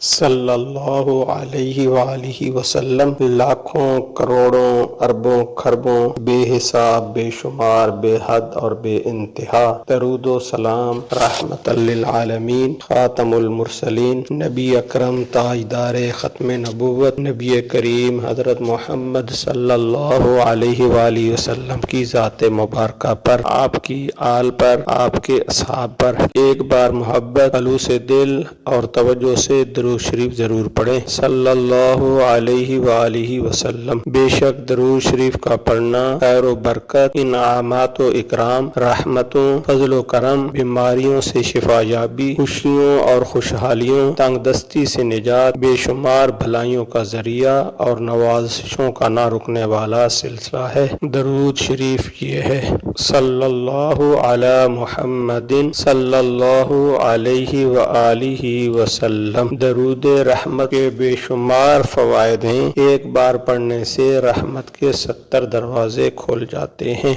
صلی اللہ علیہ وآلہ وسلم۔ لاکھوں کروڑوں اربوں خربوں بے حساب بے شمار بے حد اور بے انتہا درود و سلام رحمت للعالمین خاتم المرسلین نبی اکرم تاجدار ختم نبوت نبی کریم حضرت محمد صلی اللہ علیہ وآلہ وسلم کی ذات مبارکہ پر، آپ کی آل پر، آپ کے اصحاب پر ایک بار محبت، خلوص دل اور توجہ سے درود شریف ضرور پڑھیں۔ صلی اللہ علیہ وآلہ وسلم۔ بے شک درود شریف کا پڑھنا خیر و برکت، انعامات و اکرام، رحمتوں، فضل و کرم، بیماریوں سے شفا یابی، خوشیوں اور خوشحالیوں، تنگ دستی سے نجات، بے شمار بھلائیوں کا ذریعہ اور نوازشوں کا نہ رکنے والا سلسلہ ہے۔ درود شریف یہ ہے: صلی اللہ علی محمد صلی اللہ علیہ وآلہ وسلم۔ درود رحمت کے بے شمار فوائد ہیں۔ ایک بار پڑھنے سے رحمت کے 70 دروازے کھل جاتے ہیں۔